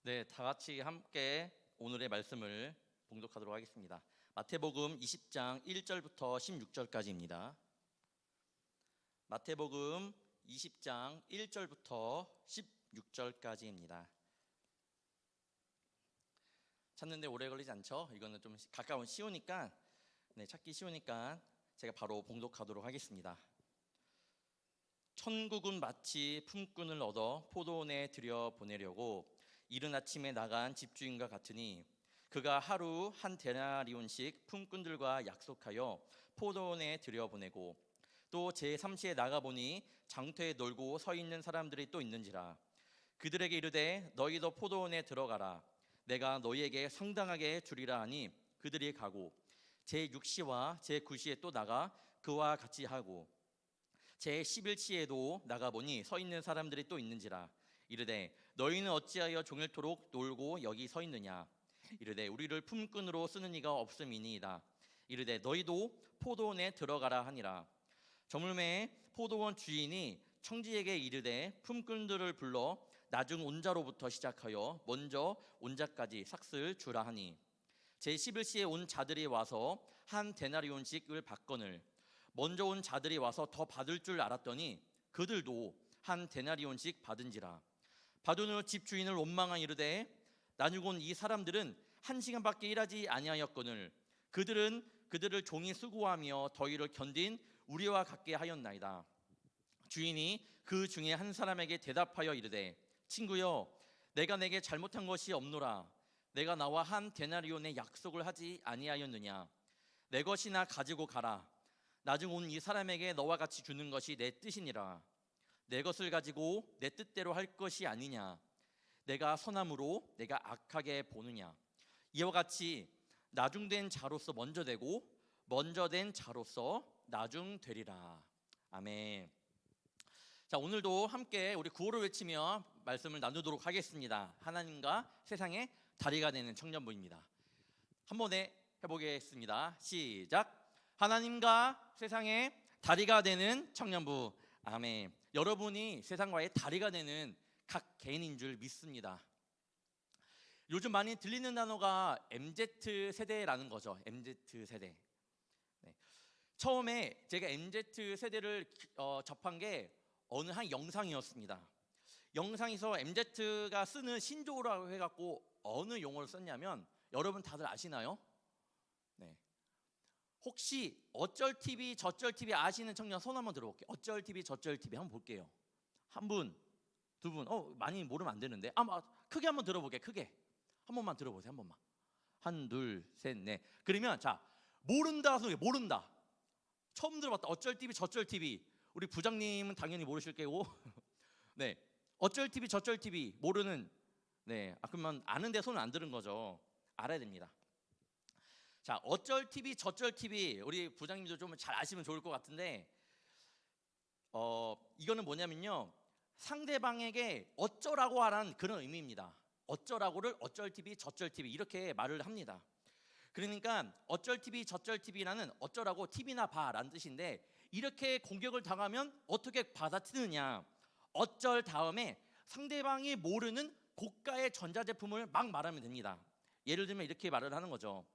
네, 다 같이 함께 오늘의 말씀을 봉독하도록 하겠습니다. 마태복음 20장 1절부터 16절까지입니다. 마태복음 20장 1절부터 16절까지입니다. 찾는데 오래 걸리지 않죠? 이거는 좀 쉬우니까 찾기 쉬우니까 제가 바로 봉독하도록 하겠습니다. 천국은 마치 품꾼을 얻어 포도원에 들여 보내려고 이른 아침에 나간 집주인과 같으니 그가 하루 한 데나리온씩 품꾼들과 약속하여 포도원에 들여보내고 또 제3시에 나가보니 장터에 놀고 서 있는 사람들이 또 있는지라. 그들에게 이르되 너희도 포도원에 들어가라. 내가 너희에게 상당하게 주리라 하니 그들이 가고 제6시와 제9시에 또 나가 그와 같이 하고 제11시에도 나가보니 서 있는 사람들이 또 있는지라. 이르되 너희는 어찌하여 종일토록 놀고 여기 서 있느냐. 이르되 우리를 품꾼으로 쓰는 이가 없음이니이다. 이르되 너희도 포도원에 들어가라 하니라. 저물매에 포도원 주인이 청지에게 이르되 품꾼들을 불러 나중 온 자로부터 시작하여 먼저 온 자까지 삭슬 주라 하니 제11시에 온 자들이 와서 한 데나리온씩을 받거늘 먼저 온 자들이 와서 더 받을 줄 알았더니 그들도 한 데나리온씩 받은지라. 받은 후 집주인을 원망하 이르되 나중 온 이 사람들은 1시간밖에 일하지 아니하였거늘 그들은 그들을 종이 수고하며 더위를 견딘 우리와 같게 하였나이다. 주인이 그 중에 한 사람에게 대답하여 이르되 친구여 내가 내게 잘못한 것이 없노라. 내가 나와 한 데나리온의 약속을 하지 아니하였느냐. 내 것이나 가지고 가라. 나중 온 이 사람에게 너와 같이 주는 것이 내 뜻이니라. 내 것을 가지고 내 뜻대로 할 것이 아니냐. 내가 선함으로 내가 악하게 보느냐. 이와 같이 나중된 자로서 먼저 되고 먼저 된 자로서 나중 되리라. 아멘. 자, 오늘도 함께 우리 구호를 외치며 말씀을 나누도록 하겠습니다. 하나님과 세상의 다리가 되는 청년부입니다. 한 번에 해보겠습니다. 시작. 하나님과 세상의 다리가 되는 청년부. 아멘. 여러분이 세상과의 다리가 되는 각 개인인 줄 믿습니다. 요즘 많이 들리는 단어가 MZ 세대라는 거죠. MZ 세대. 네. 처음에 제가 MZ 세대를 접한 게 어느 한 영상이었습니다. 영상에서 MZ가 쓰는 신조어라고 해갖고 어느 용어를 썼냐면 여러분 다들 아시나요? 네. 혹시 어쩔 TV 저쩔 TV 아시는 청년 손 한번 들어볼게요. 어쩔 TV 저쩔 TV 한번 볼게요. 한 분, 두 분. 많이 모르면 안 되는데. 크게 한번 들어볼게요. 크게 한 번만 들어보세요. 한 번만. 한, 둘, 셋, 넷. 그러면 자, 모른다 소리. 모른다. 처음 들어봤다. 어쩔 TV 저쩔 TV. 우리 부장님은 당연히 모르실 거고. 네. 어쩔 TV 저쩔 TV 모르는. 네. 그러면 아는데 손을 안 들은 거죠. 알아야 됩니다. 자, 어쩔 TV 저쩔 TV 우리 부장님도 좀 잘 아시면 좋을 것 같은데 이거는 뭐냐면요, 상대방에게 어쩌라고 하라는 그런 의미입니다. 어쩌라고를 어쩔 TV 저쩔 TV 이렇게 말을 합니다. 그러니까 어쩔 TV 저쩔 TV라는 어쩌라고 TV나 봐라는 뜻인데 이렇게 공격을 당하면 어떻게 받아치느냐. 어쩔 다음에 상대방이 모르는 고가의 전자제품을 막 말하면 됩니다. 예를 들면 이렇게 말을 하는 거죠.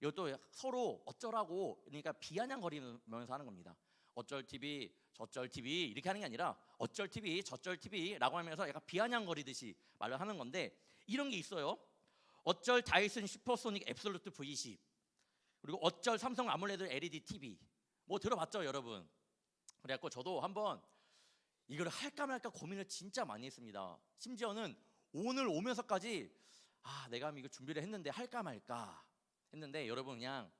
이것도 서로 어쩌라고, 그러니까 비아냥거리면서 하는 겁니다. 어쩔 TV 저쩔 TV 이렇게 하는 게 아니라 어쩔 TV 저쩔 TV라고 하면서 약간 비아냥거리듯이 말을 하는 건데 이런 게 있어요. 어쩔 다이슨 슈퍼소닉 앱솔루트 V10 그리고 어쩔 삼성 아몰레드 LED TV 뭐 들어봤죠 여러분? 그래갖고 저도 한번 이걸 할까 말까 고민을 진짜 많이 했습니다. 심지어는 오늘 오면서까지 내가 이거 준비를 했는데 할까 말까 했는데 여러분 그냥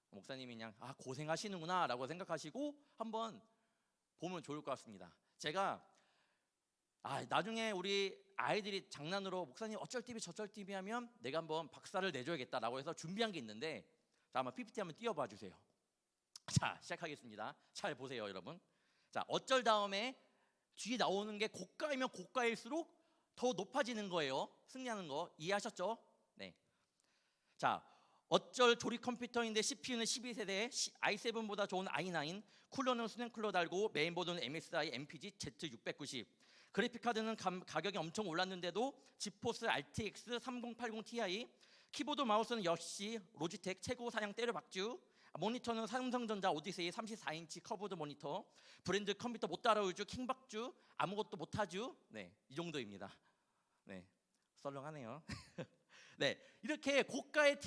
목사님이 그냥 고생하시는구나 라고 생각하시고 한번 보면 좋을 것 같습니다. 제가 나중에 우리 아이들이 장난으로 목사님 어쩔 TV 저쩔 TV 하면 내가 한번 박살을 내줘야겠다라고 해서 준비한 게 있는데 자, 한번 PPT 한번 띄워봐 주세요. 자, 시작하겠습니다. 잘 보세요 여러분. 자, 어쩔 다음에 뒤에 나오는 게 고가이면 고가일수록 더 높아지는 거예요. 승리하는 거 이해하셨죠? 네. 자, 어쩔 조립 컴퓨터인데 CPU는 12세대, i7보다 좋은 i9, 쿨러는 수냉 쿨러 달고 메인보드는 MSI MPG Z690. 그래픽 카드는 가격이 엄청 올랐는데도 지포스 RTX 3080 Ti, 키보드 마우스는 역시 로지텍 최고 사양 때려박주, 모니터는 삼성전자 오디세이 34인치 커브드 모니터, 브랜드 컴퓨터 못 따라오주 킹박주, 아무것도 못하주. 네, 이 정도입니다. 네, 썰렁하네요. 네, 이렇게 고가의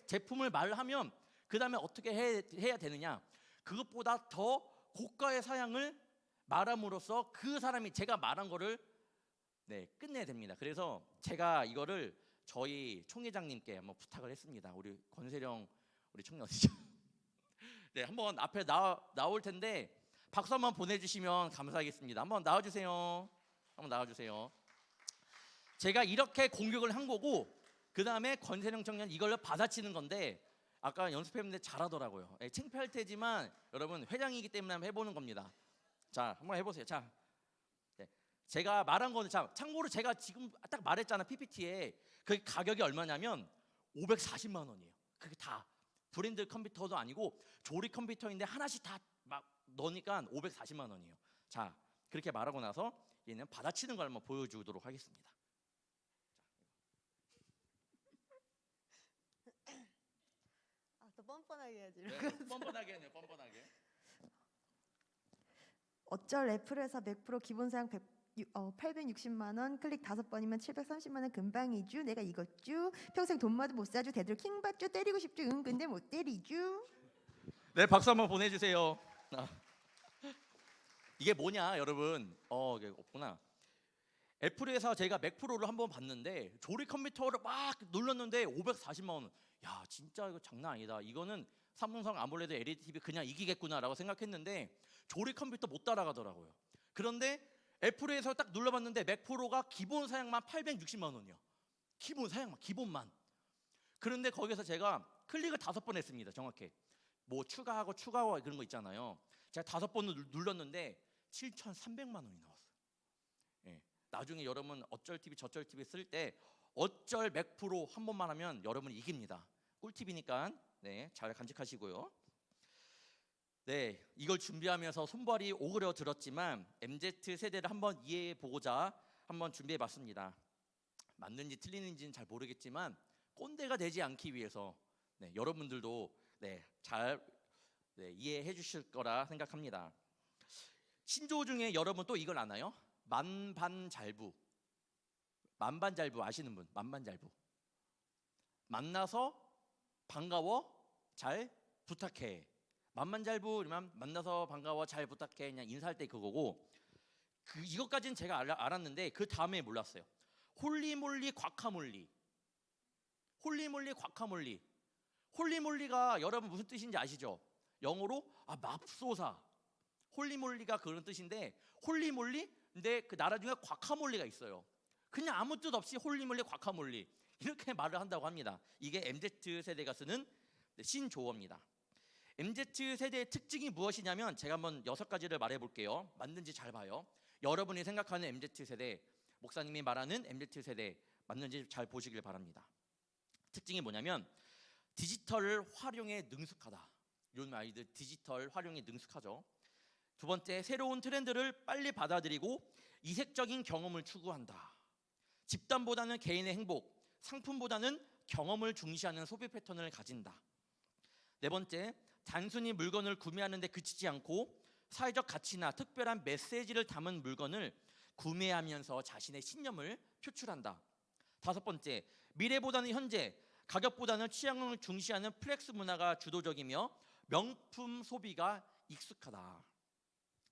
제품을 말하면 그 다음에 어떻게 해야 되느냐? 그것보다 더 고가의 사양을 말함으로써 그 사람이 제가 말한 거를 끝내야 됩니다. 그래서 제가 이거를 저희 총회장님께 한번 부탁을 했습니다. 우리 권세령 우리 총리 어디죠? 네, 한번 앞에 나올 텐데 박수 한번 보내주시면 감사하겠습니다. 한번 나와주세요. 한번 나와주세요. 제가 이렇게 공격을 한 거고 그 다음에 권세령 청년 이걸 받아치는 건데 아까 연습했는데 잘하더라고요. 창피할 테지만 여러분 회장이기 때문에 한번 해보는 겁니다. 자, 한번 해보세요. 자, 제가 말한 거는 참고로 제가 지금 딱 말했잖아 PPT에 그 가격이 얼마냐면 540만 원이에요. 그게 다 브랜드 컴퓨터도 아니고 조립 컴퓨터인데 하나씩 다 막 넣으니까 540만 원이에요. 자, 그렇게 말하고 나서 얘는 받아치는 걸 한번 보여주도록 하겠습니다. 더 뻔뻔하게 해야지. 뻔뻔하게 해요. 뻔뻔하게. 어쩔 애플에서 맥 프로 기본 사양 860만 원, 클릭 5번이면 730만 원 금방이죠. 내가 이거죠. 평생 돈마도 못 사주. 대들 킹받죠. 때리고 싶죠. 응, 근데 못 때리죠. 네, 박수 한번 보내주세요. 이게 뭐냐, 여러분? 이게 없구나. 애플에서 제가 맥 프로를 한번 봤는데 조립 컴퓨터를 막 눌렀는데 540만 원. 야, 진짜 이거 장난 아니다. 이거는 삼성 아몰레드 LED TV 그냥 이기겠구나라고 생각했는데 조립 컴퓨터 못 따라가더라고요. 그런데 애플에서 딱 눌러봤는데 맥 프로가 기본 사양만 860만 원이요. 기본 사양만, 기본만. 그런데 거기서 제가 클릭을 5번 했습니다. 정확히. 뭐 추가하고 그런 거 있잖아요. 제가 5번 눌렀는데 7,300만 원이 나왔어요. 예. 나중에 여러분 어쩔 TV 저쩔 TV 쓸 때 어쩔 맥 프로 한 번만 하면 여러분이 이깁니다. 꿀팁이니까 잘 간직하시고요. 네, 이걸 준비하면서 손발이 오그려 들었지만 MZ 세대를 한번 이해해 보고자 한번 준비해 봤습니다. 맞는지 틀리는지는 잘 모르겠지만 꼰대가 되지 않기 위해서 여러분들도 잘 이해해 주실 거라 생각합니다. 신조어 중에 여러분 또 이걸 아나요? 만반잘부. 만반잘부 아시는 분? 만반잘부. 만나서 반가워 잘 부탁해. 만반잘부 그러면 만나서 반가워 잘 부탁해 그냥 인사할 때 그거고 이것까지는 제가 알았는데 그 다음에 몰랐어요. 홀리몰리 곽카몰리. 홀리몰리 곽카몰리. 홀리몰리가 여러분 무슨 뜻인지 아시죠? 영어로 맙소사. 홀리몰리가 그런 뜻인데 홀리몰리 근데 그 나라 중에 곽카몰리가 있어요. 그냥 아무 뜻 없이 홀리몰리 곽카몰리 이렇게 말을 한다고 합니다. 이게 MZ 세대가 쓰는 신조어입니다. MZ 세대의 특징이 무엇이냐면 제가 한번 6가지를 말해 볼게요. 맞는지 잘 봐요. 여러분이 생각하는 MZ 세대, 목사님이 말하는 MZ 세대 맞는지 잘 보시길 바랍니다. 특징이 뭐냐면 디지털 활용에 능숙하다. 이런 아이들 디지털 활용에 능숙하죠. 두 번째, 새로운 트렌드를 빨리 받아들이고 이색적인 경험을 추구한다. 집단보다는 개인의 행복, 상품보다는 경험을 중시하는 소비 패턴을 가진다. 네 번째, 단순히 물건을 구매하는 데 그치지 않고 사회적 가치나 특별한 메시지를 담은 물건을 구매하면서 자신의 신념을 표출한다. 다섯 번째, 미래보다는 현재, 가격보다는 취향을 중시하는 플렉스 문화가 주도적이며 명품 소비가 익숙하다.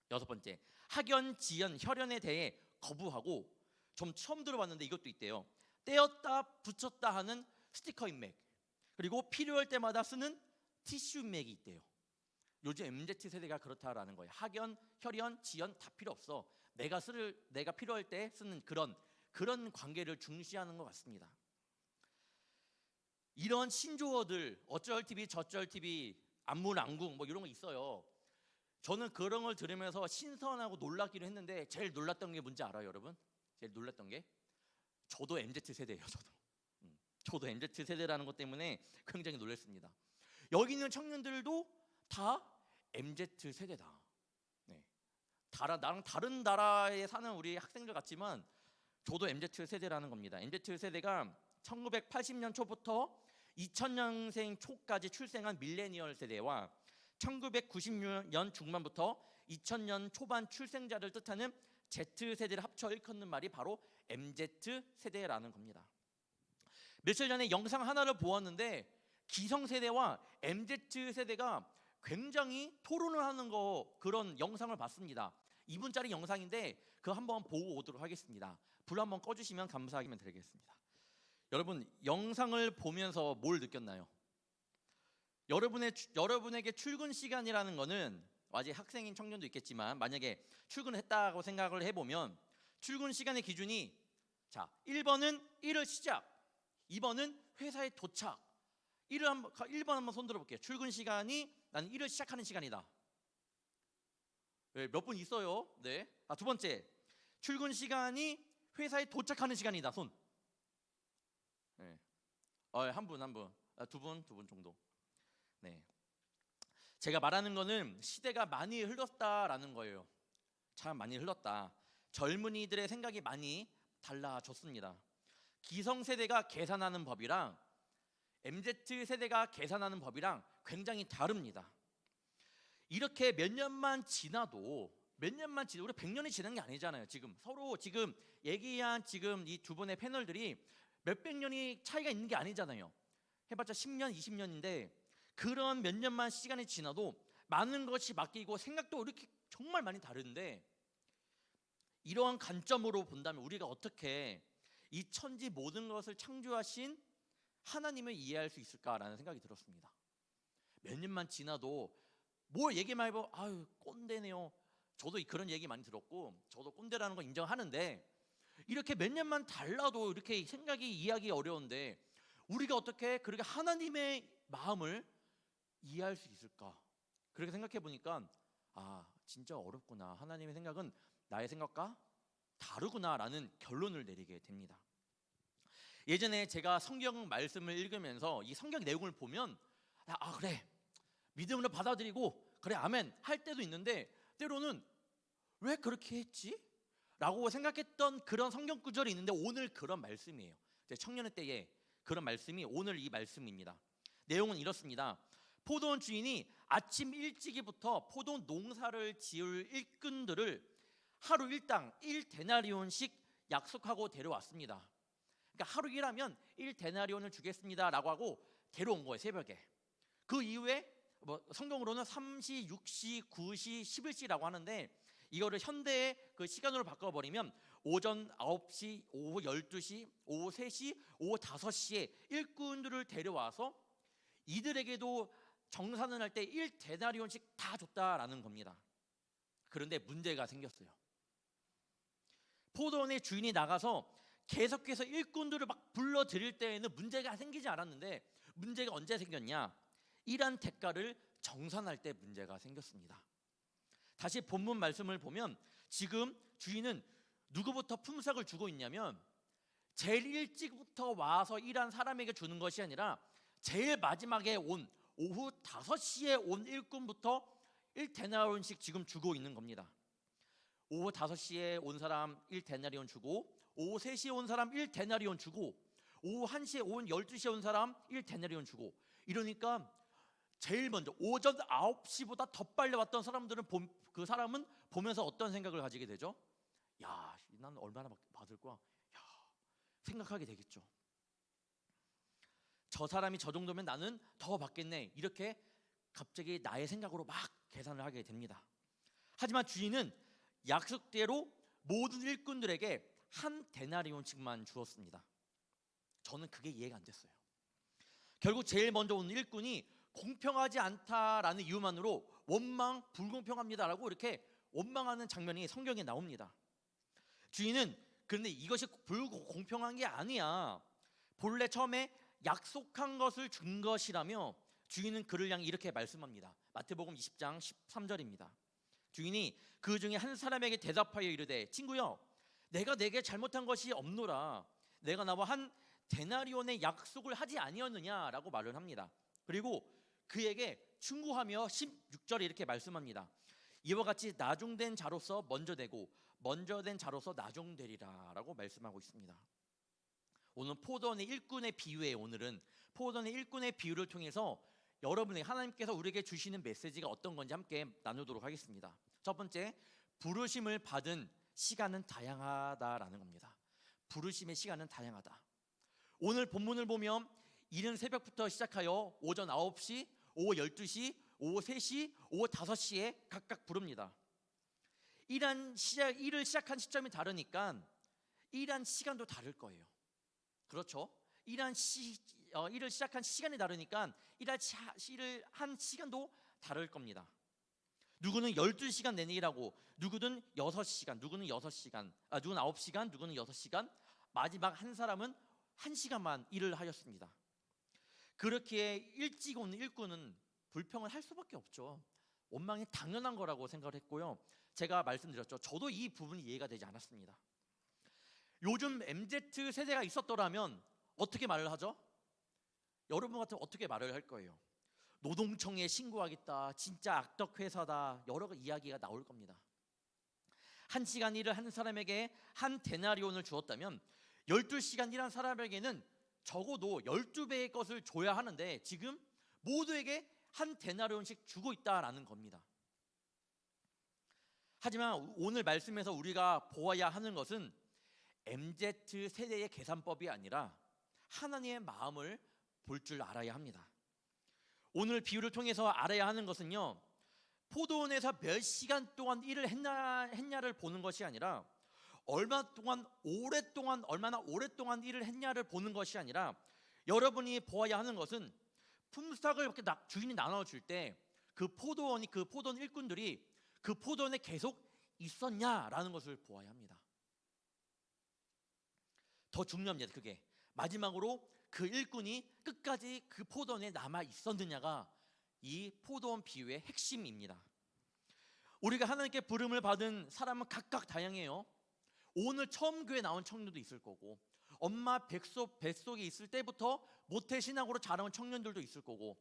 여섯 번째, 학연, 지연, 혈연에 대해 거부하고 좀 처음 들어봤는데 이것도 있대요. 떼었다 붙였다 하는 스티커 인맥, 그리고 필요할 때마다 쓰는 티슈 인맥이 있대요. 요즘 MZ 세대가 그렇다라는 거예요. 학연, 혈연, 지연 다 필요 없어. 내가 필요할 때 쓰는 그런 관계를 중시하는 것 같습니다. 이런 신조어들 어쩔 TV 저쩔 TV 안문안궁 뭐 이런 거 있어요. 저는 그런 걸 들으면서 신선하고 놀랍기도 했는데 제일 놀랐던 게 뭔지 알아요, 여러분? 제일 놀랐던 게 저도 MZ 세대예요. 저도 MZ 세대라는 것 때문에 굉장히 놀랐습니다. 여기 있는 청년들도 다 MZ 세대다. 나랑 다른 나라에 사는 우리 학생들 같지만 저도 MZ 세대라는 겁니다. MZ 세대가 1980년 초부터 2000년생 초까지 출생한 밀레니얼 세대와 1990년 중반부터 2000년 초반 출생자를 뜻하는 Z세대를 합쳐 일컫는 말이 바로 MZ 세대라는 겁니다. 며칠 전에 영상 하나를 보았는데 기성세대와 MZ 세대가 굉장히 토론을 하는 그런 영상을 봤습니다. 2분짜리 영상인데 그거 한번 보고 오도록 하겠습니다. 불 한번 꺼주시면 감사하기만 드리겠습니다. 여러분, 영상을 보면서 뭘 느꼈나요? 여러분에게 출근 시간이라는 거는 아직 학생인 청년도 있겠지만 만약에 출근을 했다고 생각을 해보면 출근 시간의 기준이 1번은 일을 시작, 2번은 회사에 도착. 1번 한번 손 들어볼게요. 출근 시간이 나는 일을 시작하는 시간이다. 몇 분 있어요? 네. 두 번째, 출근 시간이 회사에 도착하는 시간이다. 손. 네. 한 분. 두 분 정도. 네. 제가 말하는 거는 시대가 많이 흘렀다라는 거예요. 참 많이 흘렀다. 젊은이들의 생각이 많이 달라졌습니다. 기성세대가 계산하는 법이랑 MZ세대가 계산하는 법이랑 굉장히 다릅니다. 이렇게 몇 년만 지나도 우리 100년이 지난 게 아니잖아요. 서로 얘기한 이 두 분의 패널들이 몇백 년이 차이가 있는 게 아니잖아요. 해봤자 10년, 20년인데 그런 몇 년만 시간이 지나도 많은 것이 바뀌고 생각도 이렇게 정말 많이 다른데 이러한 관점으로 본다면 우리가 어떻게 이 천지 모든 것을 창조하신 하나님을 이해할 수 있을까라는 생각이 들었습니다. 몇 년만 지나도 뭘 얘기만 해도 꼰대네요. 저도 그런 얘기 많이 들었고 저도 꼰대라는 거 인정하는데 이렇게 몇 년만 달라도 이렇게 생각이 이해하기 어려운데 우리가 어떻게 그렇게 하나님의 마음을 이해할 수 있을까? 그렇게 생각해 보니까 진짜 어렵구나. 하나님의 생각은 나의 생각과 다르구나라는 결론을 내리게 됩니다. 예전에 제가 성경 말씀을 읽으면서 이 성경 내용을 보면 그래, 믿음으로 받아들이고 그래 아멘 할 때도 있는데 때로는 왜 그렇게 했지? 라고 생각했던 그런 성경 구절이 있는데 오늘 그런 말씀이에요. 제 청년의 때에 그런 말씀이 오늘 이 말씀입니다. 내용은 이렇습니다. 포도원 주인이 아침 일찍이부터 포도 농사를 지을 일꾼들을 하루 일당 1데나리온씩 약속하고 데려왔습니다. 그러니까 하루 일하면 1데나리온을 주겠습니다 라고 하고 데려온 거예요. 새벽에. 그 이후에 성경으로는 3시, 6시, 9시, 11시라고 하는데 이거를 현대의 그 시간으로 바꿔버리면 오전 9시, 오후 12시, 오후 3시, 오후 5시에 일꾼들을 데려와서 이들에게도 정산을 할 때 1데나리온씩 다 줬다라는 겁니다. 그런데 문제가 생겼어요. 포도원의 주인이 나가서 계속해서 일꾼들을 막 불러들일 때에는 문제가 생기지 않았는데 문제가 언제 생겼냐? 일한 대가를 정산할 때 문제가 생겼습니다. 다시 본문 말씀을 보면 지금 주인은 누구부터 품삯을 주고 있냐면 제일 일찍부터 와서 일한 사람에게 주는 것이 아니라 제일 마지막에 온 오후 5시에 온 일꾼부터 1데나리온씩 지금 주고 있는 겁니다. 오후 5시에 온 사람 1데나리온 주고 오후 3시에 온 사람 1데나리온 주고 오후 1시에 오후 12시에 온 사람 1데나리온 주고 이러니까 제일 먼저 오전 9시보다 더 빨리 왔던 사람들은 그 사람은 보면서 어떤 생각을 가지게 되죠? 야, 난 얼마나 받을 거야? 야, 생각하게 되겠죠. 저 사람이 저 정도면 나는 더 받겠네. 이렇게 갑자기 나의 생각으로 막 계산을 하게 됩니다. 하지만 주인은 약속대로 모든 일꾼들에게 1데나리온씩만 주었습니다. 저는 그게 이해가 안 됐어요. 결국 제일 먼저 온 일꾼이 공평하지 않다라는 이유만으로 원망, 불공평합니다라고 이렇게 원망하는 장면이 성경에 나옵니다. 주인은 그런데 이것이 불공평한 게 아니야. 본래 처음에 약속한 것을 준 것이라며 주인은 그를 향해 이렇게 말씀합니다. 마태복음 20장 13절입니다. 주인이 그 중에 한 사람에게 대답하여 이르되 친구여 내가 내게 잘못한 것이 없노라. 내가 나와 1데나리온의 약속을 하지 아니었느냐라고 말을 합니다. 그리고 그에게 충고하며 16절에 이렇게 말씀합니다. 이와 같이 나중된 자로서 먼저 되고 먼저 된 자로서 나중되리라 라고 말씀하고 있습니다. 오늘 포도원의 일꾼의 비유에 오늘은 포도원의 일꾼의 비유를 통해서 여러분에게 하나님께서 우리에게 주시는 메시지가 어떤 건지 함께 나누도록 하겠습니다. 첫 번째, 부르심을 받은 시간은 다양하다라는 겁니다. 부르심의 시간은 다양하다. 오늘 본문을 보면 이른 새벽부터 시작하여 오전 9시, 오후 12시, 오후 3시, 오후 5시에 각각 부릅니다. 일을 시작한 시점이 다르니까 일한 시간도 다를 거예요. 그렇죠? 일을 시작한 시간이 다르니까 일을 한 시간도 다를 겁니다. 누구는 12시간 내내 일하고 누구는 6시간, 누구는 6시간, 누구는 9시간, 누구는 6시간, 마지막 한 사람은 1시간만 일을 하였습니다. 그렇게 일찍 온 일꾼은 불평을 할 수밖에 없죠. 원망이 당연한 거라고 생각을 했고요. 제가 말씀드렸죠. 저도 이 부분이 이해가 되지 않았습니다. 요즘 MZ 세대가 있었더라면 어떻게 말을 하죠? 여러분 같으면 어떻게 말을 할 거예요? 노동청에 신고하겠다, 진짜 악덕 회사다, 여러 이야기가 나올 겁니다. 1시간 일을 하는 사람에게 한 데나리온을 주었다면 12시간 일한 사람에게는 적어도 12배의 것을 줘야 하는데 지금 모두에게 한 데나리온씩 주고 있다라는 겁니다. 하지만 오늘 말씀에서 우리가 보아야 하는 것은 MZ 세대의 계산법이 아니라 하나님의 마음을 볼 줄 알아야 합니다. 오늘 비유를 통해서 알아야 하는 것은요, 포도원에서 몇 시간 동안 일을 했냐를 보는 것이 아니라 얼마나 오랫동안 일을 했냐를 보는 것이 아니라 여러분이 보아야 하는 것은 품삯을 이렇게 주인이 나눠줄 때 그 포도원 일꾼들이 그 포도원에 계속 있었냐라는 것을 보아야 합니다. 더 중요합니다. 그게 마지막으로 그 일꾼이 끝까지 그 포도원에 남아 있었느냐가 이 포도원 비유의 핵심입니다. 우리가 하나님께 부름을 받은 사람은 각각 다양해요. 오늘 처음 교회 나온 청년도 있을 거고, 엄마 뱃속에 있을 때부터 모태신앙으로 자라온 청년들도 있을 거고,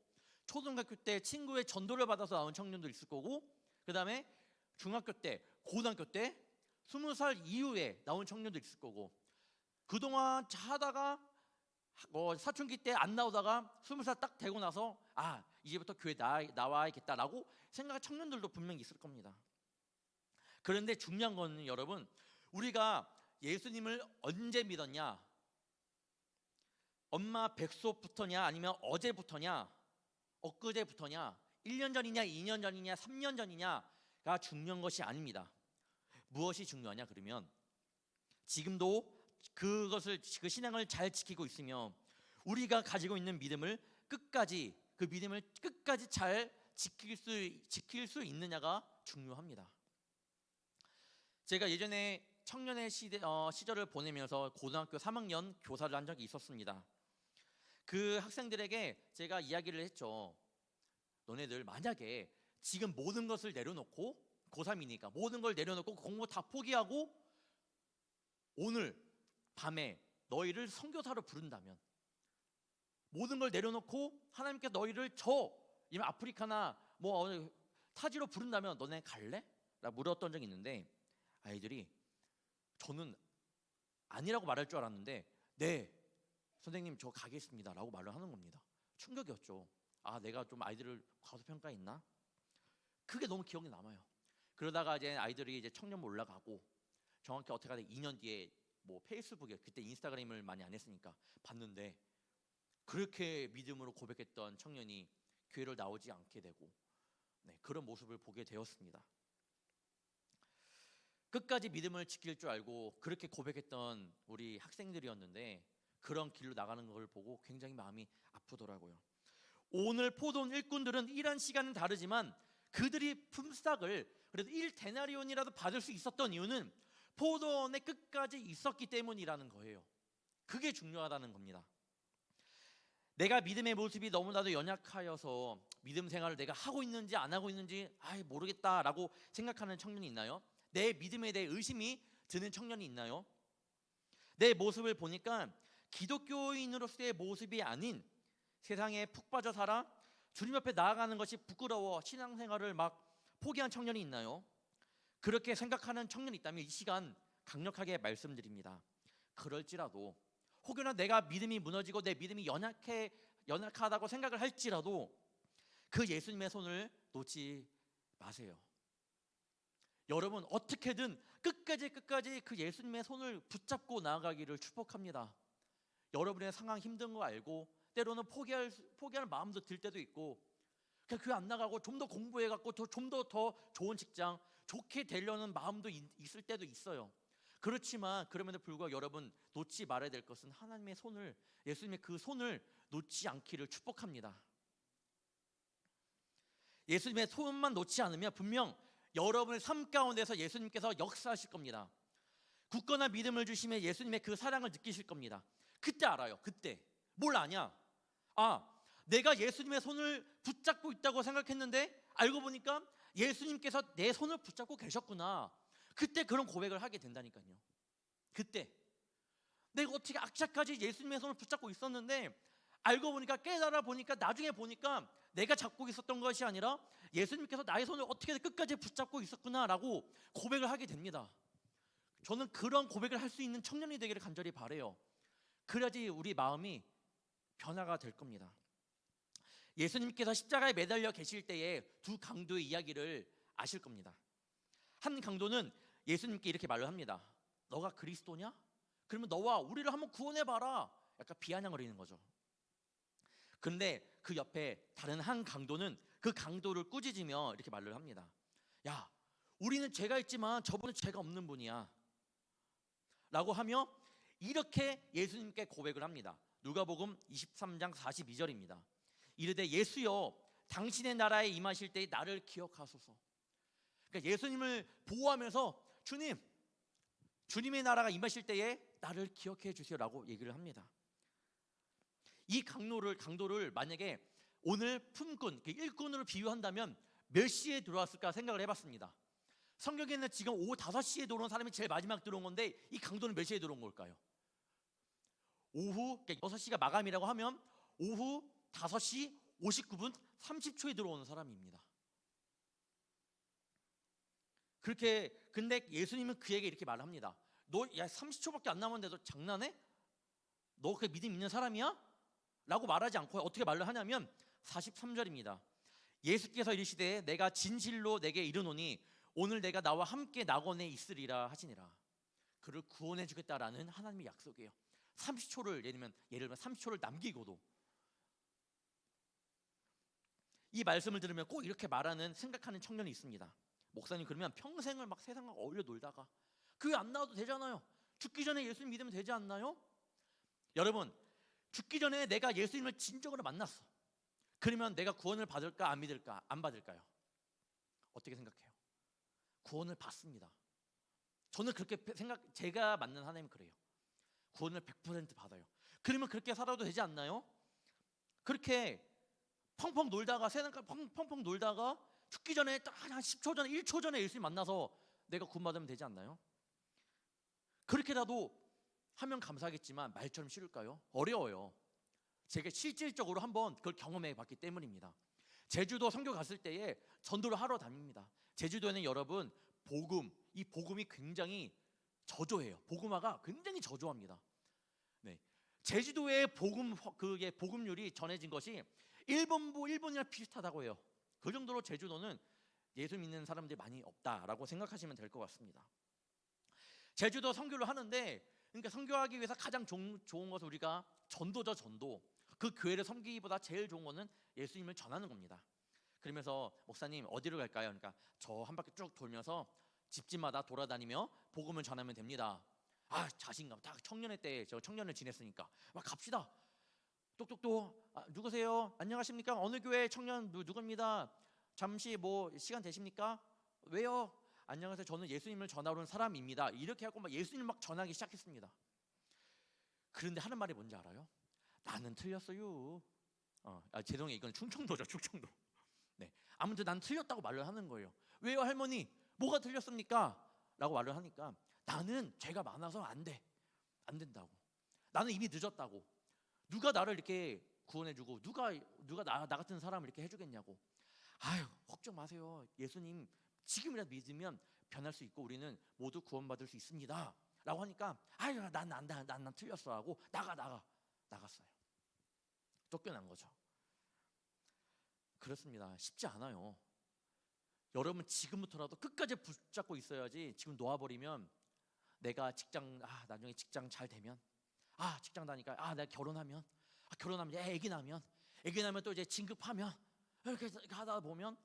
초등학교 때 친구의 전도를 받아서 나온 청년도 있을 거고, 그 다음에 중학교 때, 고등학교 때 20살 이후에 나온 청년도 있을 거고, 그동안 하다가 사춘기 때 안 나오다가 20살 딱 되고 나서 이제부터 교회 나와야겠다라고 생각한 청년들도 분명히 있을 겁니다. 그런데 중요한 건 여러분, 우리가 예수님을 언제 믿었냐? 엄마 뱃속부터냐 아니면 어제부터냐? 엊그제부터냐? 1년 전이냐 2년 전이냐 3년 전이냐가 중요한 것이 아닙니다. 무엇이 중요하냐 그러면 지금도 그 신앙을 잘 지키고 있으며 우리가 가지고 있는 믿음을 끝까지 잘 지킬 수 있느냐가 중요합니다. 제가 예전에 청년의 시절을 보내면서 고등학교 3학년 교사를 한 적이 있었습니다. 그 학생들에게 제가 이야기를 했죠. 너네들 만약에 지금 모든 것을 내려놓고 고3이니까 모든 걸 내려놓고 공부 다 포기하고 오늘 밤에 너희를 선교사로 부른다면, 모든 걸 내려놓고 하나님께 너희를 아프리카나 타지로 부른다면 너네 갈래? 라고 물었던 적이 있는데 아이들이 저는 아니라고 말할 줄 알았는데 네 선생님 저 가겠습니다 라고 말을 하는 겁니다. 충격이었죠. 내가 좀 아이들을 과소평가했나? 그게 너무 기억에 남아요. 그러다가 이제 아이들이 이제 청년부 올라가고 정확히 어떻게 하다 2년 뒤에 페이스북에, 그때 인스타그램을 많이 안 했으니까 봤는데 그렇게 믿음으로 고백했던 청년이 교회를 나오지 않게 되고 그런 모습을 보게 되었습니다. 끝까지 믿음을 지킬 줄 알고 그렇게 고백했던 우리 학생들이었는데 그런 길로 나가는 걸 보고 굉장히 마음이 아프더라고요. 오늘 포도원 일꾼들은 일한 시간은 다르지만 그들이 품삯을 그래도 1데나리온이라도 받을 수 있었던 이유는 포도원에 끝까지 있었기 때문이라는 거예요. 그게 중요하다는 겁니다. 내가 믿음의 모습이 너무나도 연약하여서 믿음 생활을 내가 하고 있는지 안 하고 있는지 모르겠다라고 생각하는 청년이 있나요? 내 믿음에 대해 의심이 드는 청년이 있나요? 내 모습을 보니까 기독교인으로서의 모습이 아닌 세상에 푹 빠져 살아 주님 앞에 나아가는 것이 부끄러워 신앙생활을 막 포기한 청년이 있나요? 그렇게 생각하는 청년이 있다면 이 시간 강력하게 말씀드립니다. 그럴지라도 혹여나 내가 믿음이 무너지고 내 믿음이 연약하다고 생각을 할지라도 그 예수님의 손을 놓지 마세요. 여러분 어떻게든 끝까지 그 예수님의 손을 붙잡고 나아가기를 축복합니다. 여러분의 상황 힘든 거 알고 때로는 포기할 마음도 들 때도 있고 그냥 교회 안 나가고 좀 더 공부해갖고 좀 더 좋은 직장 좋게 되려는 마음도 있을 때도 있어요. 그렇지만 그럼에도 불구하고 여러분 놓지 말아야 될 것은 하나님의 손을, 예수님의 그 손을 놓지 않기를 축복합니다. 예수님의 손만 놓지 않으면 분명 여러분의 삶 가운데서 예수님께서 역사하실 겁니다. 굳건한 믿음을 주시면 예수님의 그 사랑을 느끼실 겁니다. 그때 알아요. 그때 뭘 아냐? 내가 예수님의 손을 붙잡고 있다고 생각했는데 알고 보니까 예수님께서 내 손을 붙잡고 계셨구나. 그때 그런 고백을 하게 된다니까요. 그때 내가 어떻게 악착까지 예수님의 손을 붙잡고 있었는데 알고 보니까 깨달아 보니까 나중에 보니까 내가 잡고 있었던 것이 아니라 예수님께서 나의 손을 어떻게 끝까지 붙잡고 있었구나라고 고백을 하게 됩니다. 저는 그런 고백을 할 수 있는 청년이 되기를 간절히 바라요. 그래야지 우리 마음이 변화가 될 겁니다. 예수님께서 십자가에 매달려 계실 때에 두 강도의 이야기를 아실 겁니다. 한 강도는 예수님께 이렇게 말을 합니다. 너가 그리스도냐? 그러면 너와 우리를 한번 구원해봐라. 약간 비아냥거리는 거죠. 그런데 그 옆에 다른 한 강도는 그 강도를 꾸짖으며 이렇게 말을 합니다. 야, 우리는 죄가 있지만 저분은 죄가 없는 분이야 라고 하며 이렇게 예수님께 고백을 합니다. 누가복음 23장 42절입니다. 이르되 예수여 당신의 나라에 임하실 때에 나를 기억하소서. 그러니까 예수님을 보호하면서 주님의 나라가 임하실 때에 나를 기억해 주세요라고 얘기를 합니다. 이 강도를 만약에 오늘 품꾼, 일꾼으로 비유한다면 몇 시에 들어왔을까 생각을 해봤습니다. 성경에는 지금 오후 5시에 들어온 사람이 제일 마지막 들어온 건데 이 강도는 몇 시에 들어온 걸까요? 오후 6시가 마감이라고 하면 오후 5시 59분 30초에 들어오는 사람입니다. 근데 예수님은 그에게 이렇게 말합니다. 너 30초밖에 안 남았는데 너 장난해? 너 그 믿음 있는 사람이야? 라고 말하지 않고 어떻게 말을 하냐면 43절입니다. 예수께서 이르시되 내가 진실로 내게 이르노니 오늘 내가 나와 함께 낙원에 있으리라 하시니라. 그를 구원해 주겠다라는 하나님의 약속이에요. 30초를 예를 들면 30초를 남기고도 이 말씀을 들으면 꼭 이렇게 생각하는 청년이 있습니다. 목사님 그러면 평생을 막 세상과 어울려 놀다가 교회 안 나와도 되잖아요. 죽기 전에 예수님 믿으면 되지 않나요? 여러분 죽기 전에 내가 예수님을 진정으로 만났어. 그러면 내가 구원을 받을까 안 믿을까 안 받을까요? 어떻게 생각해요? 구원을 받습니다. 저는 그렇게 제가 만난 하나님 그래요. 구원을 100% 받아요. 그러면 그렇게 살아도 되지 않나요? 그렇게 펑펑 놀다가 세상과 펑펑 놀다가 죽기 전에 딱 한 10초 전에 1초 전에 예수님 만나서 내가 구원받으면 되지 않나요? 그렇게라도 하면 감사하겠지만 말처럼 쉬울까요? 어려워요. 제가 실질적으로 한번 그걸 경험해 봤기 때문입니다. 제주도 선교 갔을 때에 전도를 하러 다닙니다. 제주도에는 여러분 이 복음이 굉장히 저조해요. 복음화가 굉장히 저조합니다. 네. 제주도의 복음률이 전해진 것이 일본이랑 비슷하다고 해요. 그 정도로 제주도는 예수 믿는 사람들이 많이 없다라고 생각하시면 될 것 같습니다. 제주도 선교를 하는데 그러니까 선교하기 위해서 가장 좋은 것은 우리가 전도죠. 전도. 그 교회를 섬기기보다 제일 좋은 것은 예수님을 전하는 겁니다. 그러면서 목사님 어디로 갈까요? 그러니까 저 한 바퀴 쭉 돌면서 집집마다 돌아다니며 복음을 전하면 됩니다. 자신감. 딱 청년의 때에 저 청년을 지냈으니까 막 갑시다. 똑똑똑. 누구세요? 안녕하십니까? 어느 교회 청년 누구입니다. 잠시 시간 되십니까? 왜요? 안녕하세요. 저는 예수님을 전하러 온 사람입니다. 이렇게 하고 막 예수님을 막 전하기 시작했습니다. 그런데 하는 말이 뭔지 알아요? 나는 틀렸어요. 죄송해요. 이건 충청도죠. 충청도. 네. 아무튼 난 틀렸다고 말을 하는 거예요. 왜요, 할머니? 뭐가 틀렸습니까? 라고 말을 하니까 나는 죄가 많아서 안 된다고. 나는 이미 늦었다고. 누가 나를 이렇게 구원해주고 누가 나 같은 사람을 이렇게 해주겠냐고. 아유, 걱정 마세요. 예수님 지금이라도 믿으면 변할 수 있고 우리는 모두 구원받을 수 있습니다 라고 하니까, 아유, 난 틀렸어 하고 나갔어요. 쫓겨난 거죠. 그렇습니다. 쉽지 않아요. 여러분 지금부터라도 끝까지 붙잡고 있어야지. 지금 놓아버리면 내가 나중에 직장 잘 되면, 직장 다니까, 내가 결혼하면, 애기 나면 또 이제 진급하면, 이렇게 하다 보면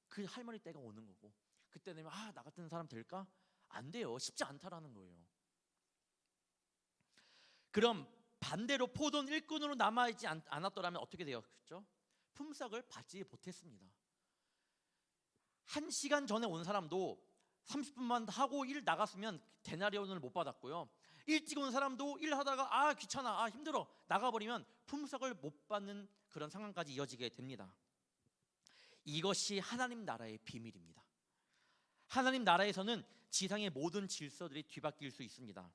그 할머니 때가 오는 거고, 그때 되면 나 같은 사람 될까? 안 돼요. 쉽지 않다라는 거예요. 그럼 반대로 포도는 일꾼으로 남아있지 않았더라면 어떻게 돼요? 그렇죠? 품삯을 받지 못했습니다. 1시간 전에 온 사람도 30분만 하고 일 나갔으면 데나리온을 못 받았고요. 일찍 온 사람도 일하다가 귀찮아, 힘들어 나가버리면 품삯을 못 받는 그런 상황까지 이어지게 됩니다. 이것이 하나님 나라의 비밀입니다. 하나님 나라에서는 지상의 모든 질서들이 뒤바뀔 수 있습니다.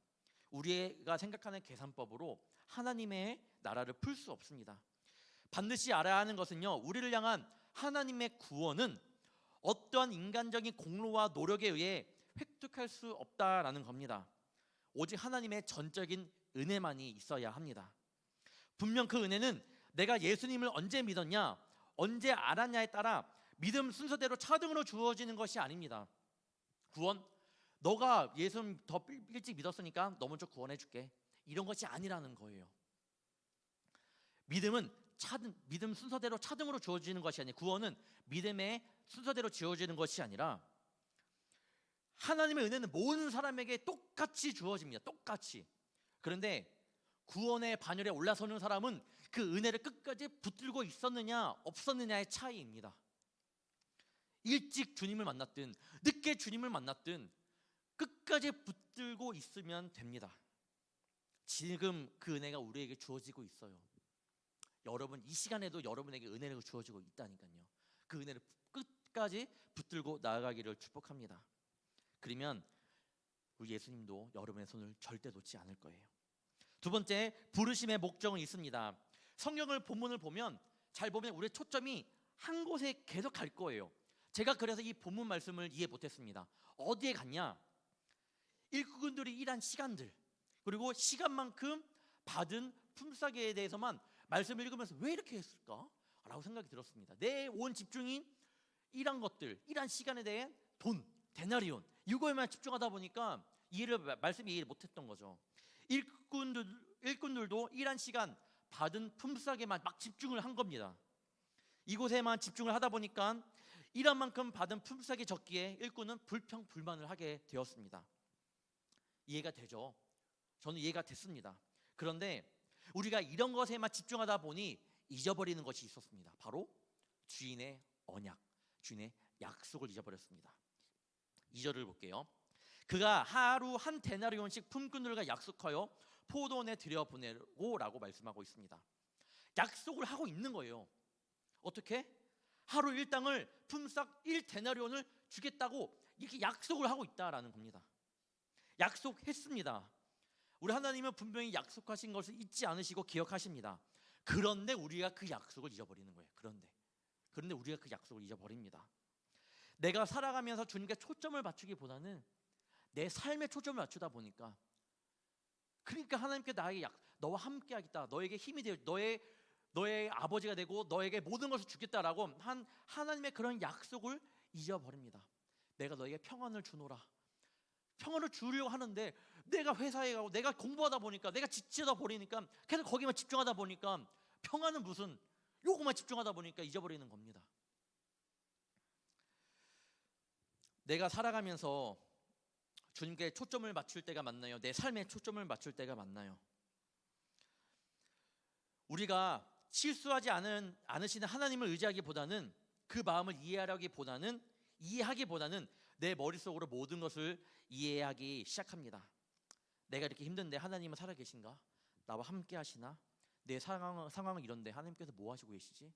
우리가 생각하는 계산법으로 하나님의 나라를 풀 수 없습니다. 반드시 알아야 하는 것은요, 우리를 향한 하나님의 구원은 어떠한 인간적인 공로와 노력에 의해 획득할 수 없다라는 겁니다. 오직 하나님의 전적인 은혜만이 있어야 합니다. 분명 그 은혜는 내가 예수님을 언제 믿었냐, 언제 알았냐에 따라 믿음 순서대로 차등으로 주어지는 것이 아닙니다. 구원, 너가 예수님 더 일찍 믿었으니까 너 먼저 구원해 줄게, 이런 것이 아니라는 거예요. 믿음 순서대로 차등으로 주어지는 것이 아니라, 구원은 믿음의 순서대로 주어지는 것이 아니라 하나님의 은혜는 모든 사람에게 똑같이 주어집니다. 똑같이. 그런데 구원의 반열에 올라서는 사람은 그 은혜를 끝까지 붙들고 있었느냐 없었느냐의 차이입니다. 일찍 주님을 만났든 늦게 주님을 만났든 끝까지 붙들고 있으면 됩니다. 지금 그 은혜가 우리에게 주어지고 있어요. 여러분 이 시간에도 여러분에게 은혜가 주어지고 있다니까요. 그 은혜를 끝까지 붙들고 나아가기를 축복합니다. 그러면 우리 예수님도 여러분의 손을 절대 놓지 않을 거예요. 두 번째, 부르심의 목적은 있습니다. 성경을 본문을 보면 잘 보면 우리의 초점이 한 곳에 계속 갈 거예요. 제가 그래서 이 본문 말씀을 이해 못했습니다. 어디에 갔냐? 일꾼들이 일한 시간들, 그리고 시간만큼 받은 품삯에 대해서만 말씀을 읽으면서 왜 이렇게 했을까? 라고 생각이 들었습니다. 내 온 집중이 일한 것들, 일한 시간에 대해 돈, 데나리온, 이거에만 집중하다 보니까 말씀이 이해를 못했던 거죠. 일꾼들도 일한 시간 받은 품삯에만 막 집중을 한 겁니다. 이곳에만 집중을 하다 보니까 일한 만큼 받은 품삯이 적기에 일꾼은 불평불만을 하게 되었습니다. 이해가 되죠? 저는 이해가 됐습니다. 그런데 우리가 이런 것에만 집중하다 보니 잊어버리는 것이 있었습니다. 바로 주인의 언약, 주인의 약속을 잊어버렸습니다. 2절을 볼게요. 그가 하루 한 데나리온씩 품꾼들과 약속하여 포도원에 들여보내고 라고 말씀하고 있습니다. 약속을 하고 있는 거예요. 어떻게? 하루 일당을 품삯 1데나리온을 주겠다고 이렇게 약속을 하고 있다라는 겁니다. 약속했습니다. 우리 하나님은 분명히 약속하신 것을 잊지 않으시고 기억하십니다. 그런데 우리가 그 약속을 잊어버리는 거예요. 그런데 우리가 그 약속을 잊어버립니다. 내가 살아가면서 주님께 초점을 맞추기보다는 내 삶에 초점을 맞추다 보니까, 그러니까 하나님께 너와 함께 하겠다, 너에게 힘이 되어 너의 아버지가 되고 너에게 모든 것을 주겠다라고 한 하나님의 그런 약속을 잊어버립니다. 내가 너에게 평안을 주노라, 평안을 주려고 하는데 내가 회사에 가고 내가 공부하다 보니까, 내가 지치다 보니까 계속 거기만 집중하다 보니까, 평안은 무슨, 요거만 집중하다 보니까 잊어버리는 겁니다. 내가 살아가면서 주님께 초점을 맞출 때가 맞나요? 내 삶에 초점을 맞출 때가 맞나요? 우리가 실수하지 않으시는 하나님을 의지하기보다는, 그 마음을 이해하기보다는 내 머릿속으로 모든 것을 이해하기 시작합니다. 내가 이렇게 힘든데 하나님은 살아계신가? 나와 함께 하시나? 내 상황은 이런데 하나님께서 뭐 하시고 계시지?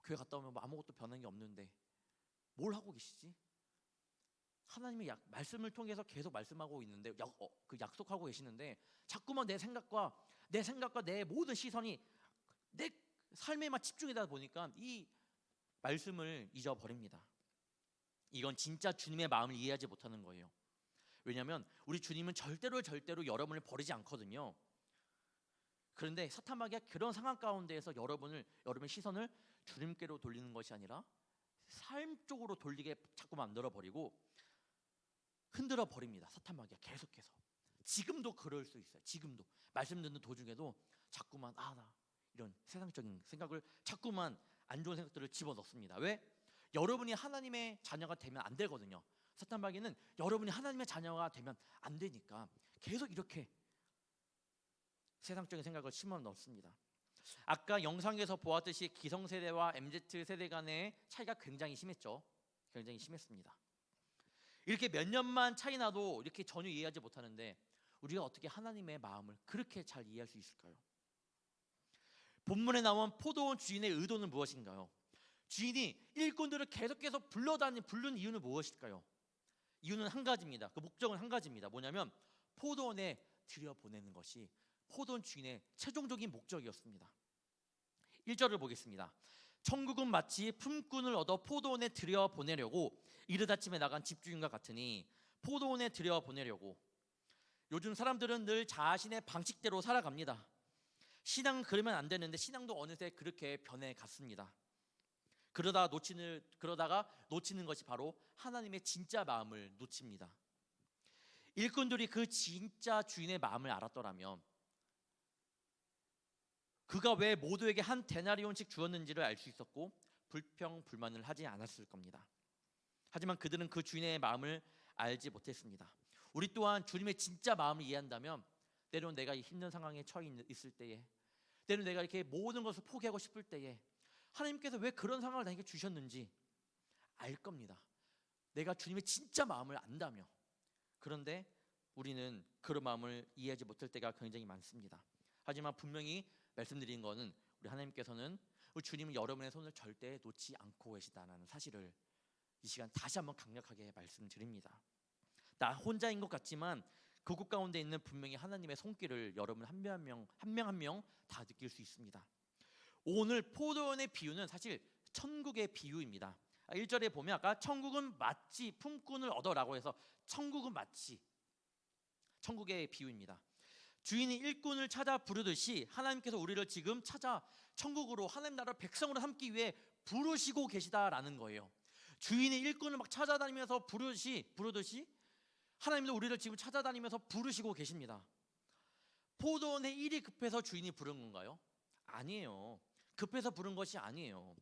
교회 갔다 오면 아무것도 변한 게 없는데 뭘 하고 계시지? 하나님의 말씀을 통해서 계속 말씀하고 있는데, 그 약속하고 계시는데, 자꾸만 내 생각과 내 모든 시선이 내 삶에만 집중하다 보니까 이 말씀을 잊어버립니다. 이건 진짜 주님의 마음을 이해하지 못하는 거예요. 왜냐하면 우리 주님은 절대로 여러분을 버리지 않거든요. 그런데 사탄 마귀가 그런 상황 가운데에서 여러분의 시선을 주님께로 돌리는 것이 아니라 삶 쪽으로 돌리게 자꾸 만들어 버리고 흔들어 버립니다. 사탄 마귀가 계속해서. 지금도 그럴 수 있어요. 지금도 말씀 듣는 도중에도 자꾸만 나 이런 세상적인 생각을 자꾸만 안 좋은 생각들을 집어넣습니다. 왜? 여러분이 하나님의 자녀가 되면 안 되거든요. 사탄 마귀는 여러분이 하나님의 자녀가 되면 안 되니까 계속 이렇게 세상적인 생각을 심어 넣습니다. 아까 영상에서 보았듯이 기성세대와 MZ세대 간의 차이가 굉장히 심했죠. 굉장히 심했습니다. 이렇게 몇 년만 차이 나도 이렇게 전혀 이해하지 못하는데 우리가 어떻게 하나님의 마음을 그렇게 잘 이해할 수 있을까요? 본문에 나온 포도원 주인의 의도는 무엇인가요? 주인이 일꾼들을 계속해서 부른 이유는 무엇일까요? 이유는 한 가지입니다. 그 목적은 한 가지입니다. 뭐냐면 포도원에 들여보내는 것이 포도원 주인의 최종적인 목적이었습니다. 1절을 보겠습니다. 천국은 마치 품꾼을 얻어 포도원에 들여보내려고 이르다침에 나간 집주인과 같으니 포도원에 들여보내려고. 요즘 사람들은 늘 자신의 방식대로 살아갑니다. 신앙은 그러면 안 되는데 신앙도 어느새 그렇게 변해갔습니다. 그러다가 놓치는 것이 바로 하나님의 진짜 마음을 놓칩니다. 일꾼들이 그 진짜 주인의 마음을 알았더라면 그가 왜 모두에게 한 데나리온씩 주었는지를 알 수 있었고 불평불만을 하지 않았을 겁니다. 하지만 그들은 그 주인의 마음을 알지 못했습니다. 우리 또한 주님의 진짜 마음을 이해한다면 때로는 내가 힘든 상황에 처해 있을 때에, 때로는 내가 이렇게 모든 것을 포기하고 싶을 때에 하나님께서 왜 그런 상황을 나에게 주셨는지 알 겁니다. 내가 주님의 진짜 마음을 안다며. 그런데 우리는 그런 마음을 이해하지 못할 때가 굉장히 많습니다. 하지만 분명히 말씀드린 것은 우리 하나님께서는 우리 주님은 여러분의 손을 절대 놓지 않고 계시다는 사실을 이 시간 다시 한번 강력하게 말씀드립니다. 나 혼자인 것 같지만 그곳 가운데 있는 분명히 하나님의 손길을 여러분 한 명 한 명 다 느낄 수 있습니다. 오늘 포도원의 비유는 사실 천국의 비유입니다. 1절에 보면 아까 천국은 마치 품꾼을 얻어라고 해서 천국은 마치 천국의 비유입니다. 주인이 일꾼을 찾아 부르듯이 하나님께서 우리를 지금 찾아 천국으로 하나님 나라 백성으로 삼기 위해 부르시고 계시다라는 거예요. 주인이 일꾼을 막 찾아다니면서 부르듯이 하나님도 우리를 지금 찾아다니면서 부르시고 계십니다. 포도원의 일이 급해서 주인이 부른 건가요? 아니에요. 급해서 부른 것이 아니에요.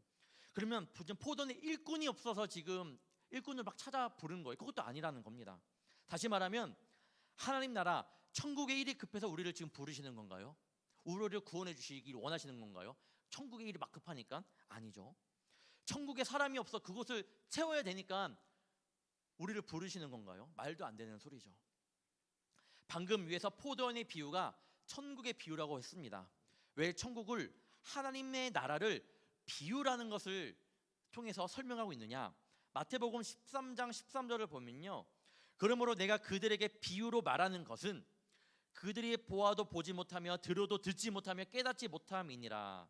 그러면 포도원에 일꾼이 없어서 지금 일꾼을 막 찾아 부른 거예요. 그것도 아니라는 겁니다. 다시 말하면 하나님 나라 천국의 일이 급해서 우리를 지금 부르시는 건가요? 우리를 구원해 주시길 원하시는 건가요? 천국의 일이 막 급하니까? 아니죠. 천국에 사람이 없어 그곳을 채워야 되니까 우리를 부르시는 건가요? 말도 안 되는 소리죠. 방금 위에서 포도원의 비유가 천국의 비유라고 했습니다. 왜 천국을 하나님의 나라를 비유라는 것을 통해서 설명하고 있느냐? 마태복음 13장 13절을 보면요, 그러므로 내가 그들에게 비유로 말하는 것은 그들이 보아도 보지 못하며 들어도 듣지 못하며 깨닫지 못함이니라.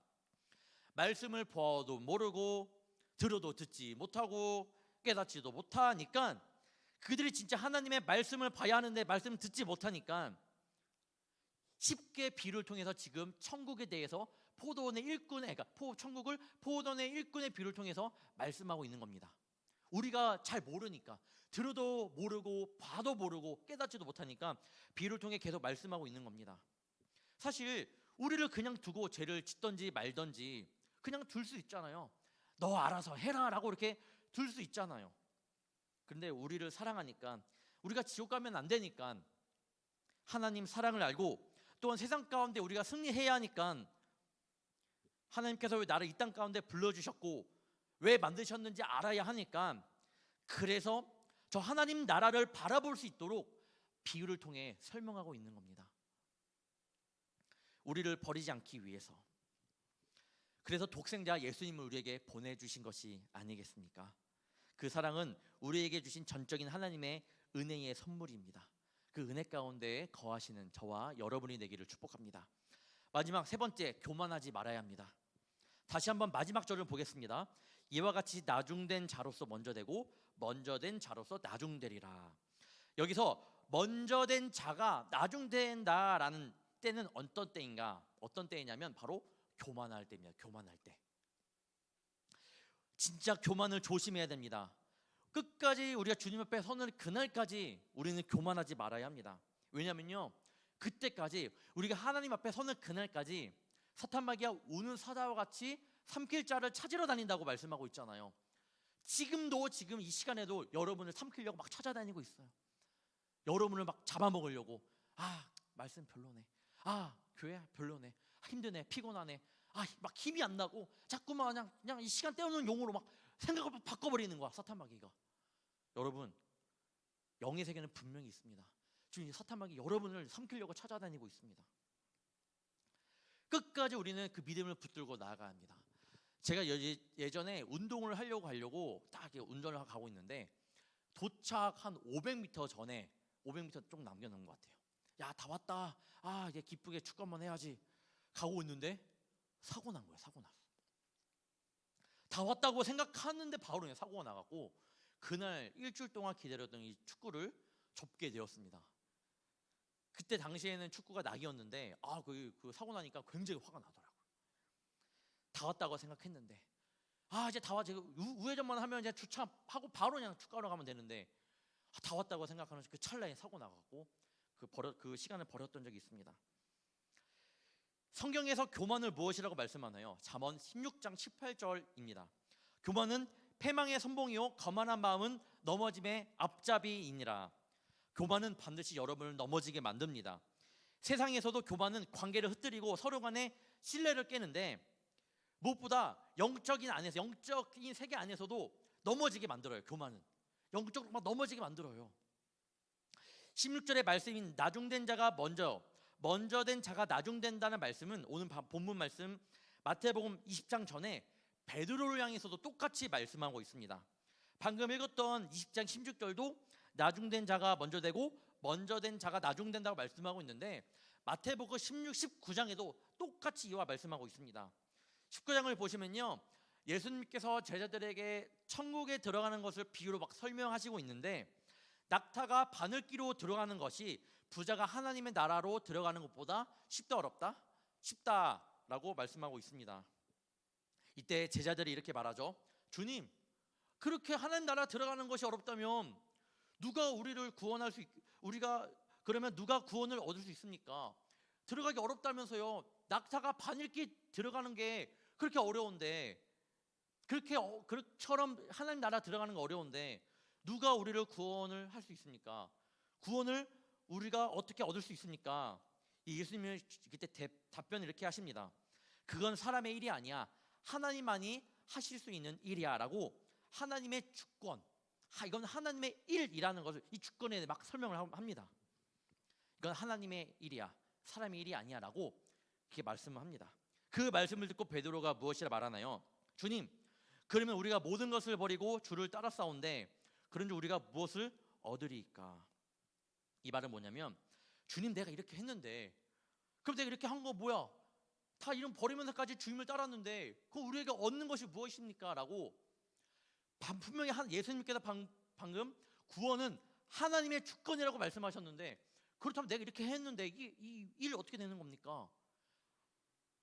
말씀을 보아도 모르고 들어도 듣지 못하고 깨닫지도 못하니까 그들이 진짜 하나님의 말씀을 봐야 하는데 말씀을 듣지 못하니까 쉽게 비유를 통해서 지금 천국에 대해서 포도원의 일꾼의, 그러니까 천국을 포도원의 일꾼의 비유를 통해서 말씀하고 있는 겁니다. 우리가 잘 모르니까, 들어도 모르고 봐도 모르고 깨닫지도 못하니까 비유를 통해 계속 말씀하고 있는 겁니다. 사실 우리를 그냥 두고 죄를 짓든지 말든지 그냥 둘 수 있잖아요. 너 알아서 해라 라고 이렇게 둘 수 있잖아요. 그런데 우리를 사랑하니까, 우리가 지옥 가면 안 되니까 하나님 사랑을 알고 또한 세상 가운데 우리가 승리해야 하니까 하나님께서 왜 나를 이 땅 가운데 불러주셨고 왜 만드셨는지 알아야 하니까, 그래서 저 하나님 나라를 바라볼 수 있도록 비유를 통해 설명하고 있는 겁니다. 우리를 버리지 않기 위해서. 그래서 독생자 예수님을 우리에게 보내주신 것이 아니겠습니까? 그 사랑은 우리에게 주신 전적인 하나님의 은혜의 선물입니다. 그 은혜 가운데 거하시는 저와 여러분이 되기를 축복합니다. 마지막 세 번째, 교만하지 말아야 합니다. 다시 한번 마지막 절을 보겠습니다. 이와 같이 나중된 자로서 먼저 되고 먼저 된 자로서 나중되리라. 여기서 먼저 된 자가 나중된다라는 때는 어떤 때인가? 어떤 때이냐면 바로 교만할 때입니다. 교만할 때. 진짜 교만을 조심해야 됩니다. 끝까지 우리가 주님 앞에 서는 그날까지 우리는 교만하지 말아야 합니다. 왜냐면요, 그때까지 우리가 하나님 앞에 서는 그날까지 사탄마귀가 우는 사자와 같이 삼킬 자를 찾으러 다닌다고 말씀하고 있잖아요. 지금 이 시간에도 여러분을 삼키려고 막 찾아다니고 있어요. 여러분을 막 잡아먹으려고. 말씀 별로네. 교회 별로네. 힘드네. 피곤하네. 막 힘이 안 나고 자꾸만 그냥 이 시간 때우는 용으로 막 생각을 바꿔버리는 거야, 사탄마귀가. 여러분, 영의 세계는 분명히 있습니다. 지금 이 사탄마귀 여러분을 삼키려고 찾아다니고 있습니다. 끝까지 우리는 그 믿음을 붙들고 나아가야 합니다. 제가 예전에 운동을 하려고 딱 이렇게 운전을 가고 있는데 도착 한 500m 전에 500m 좀 남겨놓은 것 같아요. 야, 다 왔다. 이제 기쁘게 축구 한번 해야지. 가고 있는데 사고 난 거예요. 사고 났어. 다 왔다고 생각하는데 바로 그냥 사고가 나갖고 그날 일주일 동안 기다렸던 이 축구를 접게 되었습니다. 그때 당시에는 축구가 낙이었는데 그 사고 나니까 굉장히 화가 나더라고요. 다 왔다고 생각했는데 이제 다 왔지. 우회전만 하면 이제 주차하고 바로 그냥 축구하러 가면 되는데 다 왔다고 생각하는 그 찰나에 사고 나갖고 그 시간을 버렸던 적이 있습니다. 성경에서 교만을 무엇이라고 말씀하나요? 잠언 16장 18절입니다. 교만은 패망의 선봉이요 거만한 마음은 넘어짐의 앞잡이이니라. 교만은 반드시 여러분을 넘어지게 만듭니다. 세상에서도 교만은 관계를 흩뜨리고 서로 간의 신뢰를 깨는데 무엇보다 영적인 세계 안에서도 넘어지게 만들어요. 교만은 영적으로 막 넘어지게 만들어요. 16절의 말씀인 나중된 자가 먼저 된 자가 나중된다는 말씀은 오늘 본문 말씀 마태복음 20장 전에 베드로를 향해서도 똑같이 말씀하고 있습니다. 방금 읽었던 20장 16절도 나중된 자가 먼저 되고 먼저 된 자가 나중된다고 말씀하고 있는데 마태복음 16, 19장에도 똑같이 이와 말씀하고 있습니다. 19장을 보시면요, 예수님께서 제자들에게 천국에 들어가는 것을 비유로 막 설명하시고 있는데 낙타가 바늘기로 들어가는 것이 부자가 하나님의 나라로 들어가는 것보다 쉽다 어렵다? 쉽다라고 말씀하고 있습니다. 이때 제자들이 이렇게 말하죠. 주님, 그렇게 하나님 나라 들어가는 것이 어렵다면 그러면 누가 구원을 얻을 수 있습니까? 들어가기 어렵다면서요. 낙타가 바늘기 들어가는 게 그렇게 어려운데 그처럼 하나님 나라 들어가는 거 어려운데 누가 우리를 구원을 할 수 있습니까? 구원을 우리가 어떻게 얻을 수 있습니까? 예수님은 그때 답변을 이렇게 하십니다. 그건 사람의 일이 아니야. 하나님만이 하실 수 있는 일이야 라고 하나님의 주권, 이건 하나님의 일이라는 것을 이 주권에 막 설명을 합니다. 이건 하나님의 일이야, 사람의 일이 아니야 라고 그렇게 말씀을 합니다. 그 말씀을 듣고 베드로가 무엇이라 말하나요? 주님, 그러면 우리가 모든 것을 버리고 주를 따라 싸운데 그런지 우리가 무엇을 얻으리까? 이 말은 뭐냐면, 주님, 내가 이렇게 했는데 그럼 내가 이렇게 한 거 뭐야? 다 이런 버리면서까지 주님을 따랐는데 그 우리에게 얻는 것이 무엇입니까? 라고 분명히 예수님께서 방금 구원은 하나님의 주권이라고 말씀하셨는데 그렇다면 내가 이렇게 했는데 이 일 어떻게 되는 겁니까?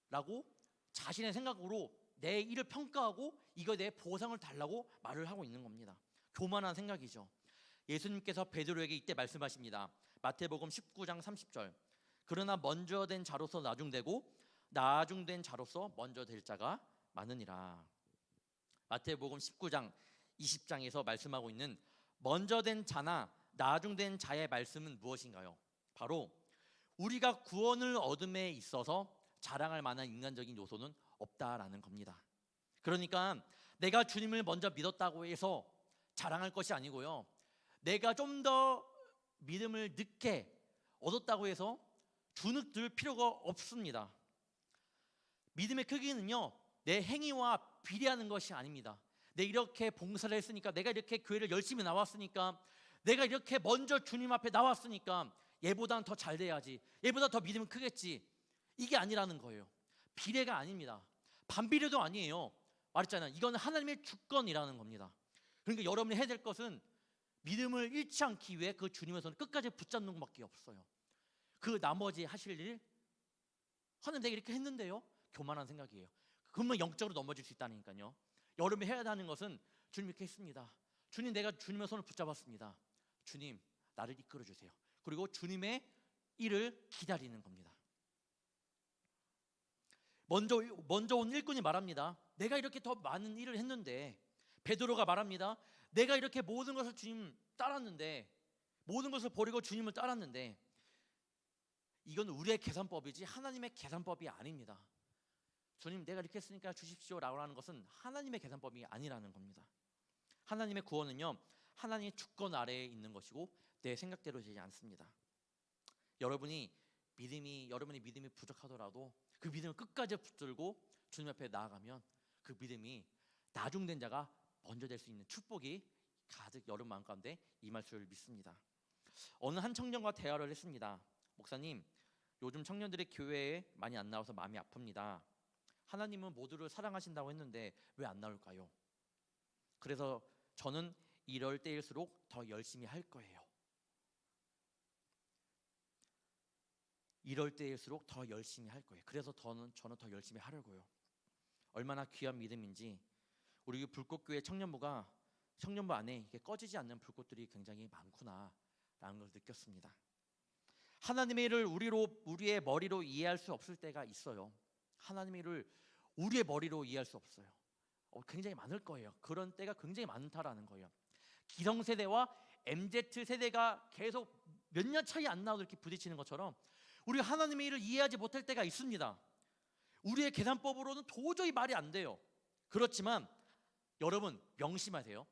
라고 자신의 생각으로 내 일을 평가하고 이거 내 보상을 달라고 말을 하고 있는 겁니다. 교만한 생각이죠. 예수님께서 베드로에게 이때 말씀하십니다. 마태복음 19장 30절. 그러나 먼저 된 자로서 나중되고 나중된 자로서 먼저 될 자가 많으니라. 마태복음 19장 20장에서 말씀하고 있는 먼저 된 자나 나중된 자의 말씀은 무엇인가요? 바로 우리가 구원을 얻음에 있어서 자랑할 만한 인간적인 요소는 없다라는 겁니다. 그러니까 내가 주님을 먼저 믿었다고 해서 자랑할 것이 아니고요, 내가 좀 더 믿음을 늦게 얻었다고 해서 주눅들 필요가 없습니다. 믿음의 크기는요, 내 행위와 비례하는 것이 아닙니다. 내가 이렇게 봉사를 했으니까, 내가 이렇게 교회를 열심히 나왔으니까, 내가 이렇게 먼저 주님 앞에 나왔으니까 얘보다는 더 잘 돼야지, 얘보다 더 믿음은 크겠지, 이게 아니라는 거예요. 비례가 아닙니다. 반비례도 아니에요. 말했잖아요. 이건 하나님의 주권이라는 겁니다. 그러니까 여러분이 해야 될 것은 믿음을 잃지 않기 위해 그 주님의 손을 끝까지 붙잡는 것밖에 없어요. 그 나머지 하실 일, 하나님 내가 이렇게 했는데요, 교만한 생각이에요. 그러면 영적으로 넘어질 수 있다니까요. 여러분이 해야 하는 것은 주님 이렇게 했습니다. 주님, 내가 주님의 손을 붙잡았습니다. 주님, 나를 이끌어 주세요. 그리고 주님의 일을 기다리는 겁니다. 먼저 온 일꾼이 말합니다. 내가 이렇게 더 많은 일을 했는데, 베드로가 말합니다. 내가 이렇게 모든 것을 주님 따랐는데, 모든 것을 버리고 주님을 따랐는데, 이건 우리의 계산법이지 하나님의 계산법이 아닙니다. 주님, 내가 이렇게 했으니까 주십시오 라고 하는 것은 하나님의 계산법이 아니라는 겁니다. 하나님의 구원은요, 하나님의 주권 아래에 있는 것이고 내 생각대로 되지 않습니다. 여러분의 믿음이 부족하더라도 그 믿음을 끝까지 붙들고 주님 앞에 나아가면 그 믿음이 나중된 자가 먼저 될 수 있는 축복이 가득 여러분 마음 가운데 임할 줄 믿습니다. 어느 한 청년과 대화를 했습니다. 목사님, 요즘 청년들이 교회에 많이 안 나와서 마음이 아픕니다. 하나님은 모두를 사랑하신다고 했는데 왜 안 나올까요? 그래서 저는 이럴 때일수록 더 열심히 할 거예요. 이럴 때일수록 더 열심히 할 거예요. 그래서 저는 더 열심히 하려고요. 얼마나 귀한 믿음인지. 우리 불꽃교회 청년부 안에 이게 꺼지지 않는 불꽃들이 굉장히 많구나라는 걸 느꼈습니다. 하나님의 일을 우리의 머리로 이해할 수 없을 때가 있어요. 하나님의 일을 우리의 머리로 이해할 수 없어요. 굉장히 많을 거예요. 그런 때가 굉장히 많다라는 거예요. 기성세대와 MZ세대가 계속 몇 년 차이 안 나도 이렇게 부딪히는 것처럼 우리가 하나님의 일을 이해하지 못할 때가 있습니다. 우리의 계산법으로는 도저히 말이 안 돼요. 그렇지만 여러분 명심하세요.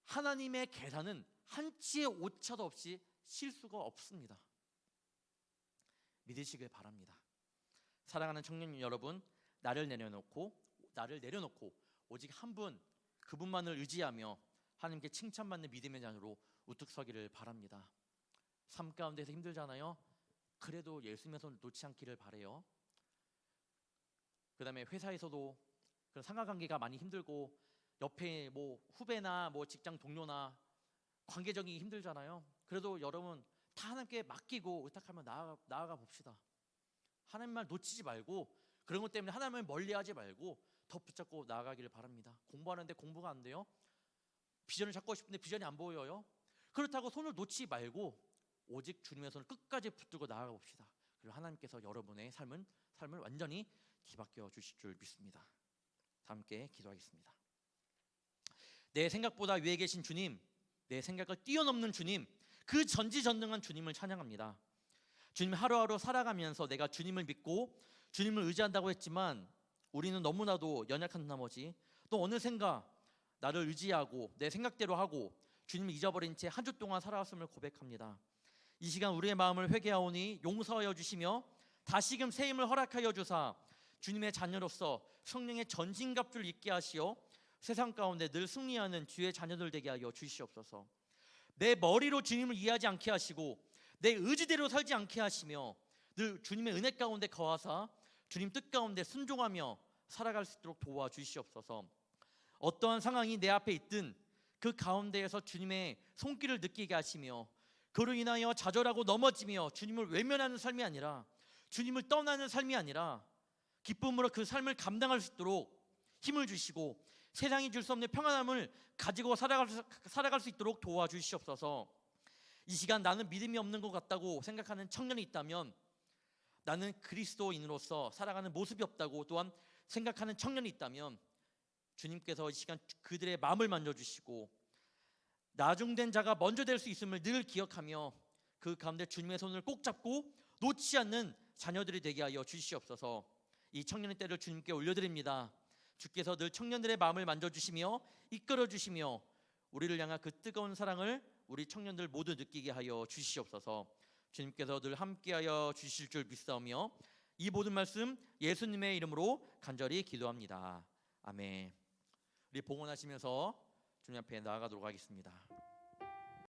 하나님의 계산은 한치의 오차도 없이 실수가 없습니다. 믿으시길 바랍니다. 사랑하는 청년 여러분, 나를 내려놓고 오직 한 분, 그분만을 의지하며 하나님께 칭찬받는 믿음의 자녀로 우뚝 서기를 바랍니다. 삶 가운데서 힘들잖아요. 그래도 예수님의 손을 놓지 않기를 바래요. 그 다음에 회사에서도 그런 상하관계가 많이 힘들고 옆에 후배나 직장 동료나 관계적이 힘들잖아요. 그래도 여러분 다 하나님께 맡기고 의탁하며 나아가 봅시다. 하나님 말 놓치지 말고 그런 것 때문에 하나님을 멀리하지 말고 더 붙잡고 나아가기를 바랍니다. 공부하는데 공부가 안 돼요? 비전을 찾고 싶은데 비전이 안 보여요? 그렇다고 손을 놓지 말고 오직 주님의 손을 끝까지 붙들고 나아가 봅시다. 그리고 하나님께서 여러분의 삶을 완전히 뒤바뀌어 주실 줄 믿습니다. 다 함께 기도하겠습니다. 내 생각보다 위에 계신 주님, 내 생각을 뛰어넘는 주님, 그 전지전능한 주님을 찬양합니다. 주님, 하루하루 살아가면서 내가 주님을 믿고 주님을 의지한다고 했지만 우리는 너무나도 연약한 나머지 또 어느샌가 나를 의지하고 내 생각대로 하고 주님을 잊어버린 채 한 주 동안 살아왔음을 고백합니다. 이 시간 우리의 마음을 회개하오니 용서하여 주시며 다시금 새 힘을 허락하여 주사 주님의 자녀로서 성령의 전진갑주를 입게 하시어 세상 가운데 늘 승리하는 주의 자녀들 되게 하여 주시옵소서. 내 머리로 주님을 이해하지 않게 하시고 내 의지대로 살지 않게 하시며 늘 주님의 은혜 가운데 거하사 주님 뜻 가운데 순종하며 살아갈 수 있도록 도와주시옵소서. 어떠한 상황이 내 앞에 있든 그 가운데에서 주님의 손길을 느끼게 하시며 그로 인하여 좌절하고 넘어지며 주님을 외면하는 삶이 아니라 주님을 떠나는 삶이 아니라 기쁨으로 그 삶을 감당할 수 있도록 힘을 주시고 세상이 줄 수 없는 평안함을 가지고 살아갈 수 있도록 도와주시옵소서. 이 시간 나는 믿음이 없는 것 같다고 생각하는 청년이 있다면, 나는 그리스도인으로서 살아가는 모습이 없다고 또한 생각하는 청년이 있다면, 주님께서 이 시간 그들의 마음을 만져주시고 나중된 자가 먼저 될 수 있음을 늘 기억하며 그 가운데 주님의 손을 꼭 잡고 놓지 않는 자녀들이 되게 하여 주시옵소서. 이 청년의 때를 주님께 올려드립니다. 주께서 늘 청년들의 마음을 만져주시며 이끌어주시며 우리를 향한 그 뜨거운 사랑을 우리 청년들 모두 느끼게 하여 주시옵소서. 주님께서 늘 함께하여 주실 줄 믿사오며 이 모든 말씀 예수님의 이름으로 간절히 기도합니다. 아멘. 우리 봉헌하시면서 주님 앞에 나아가도록 하겠습니다.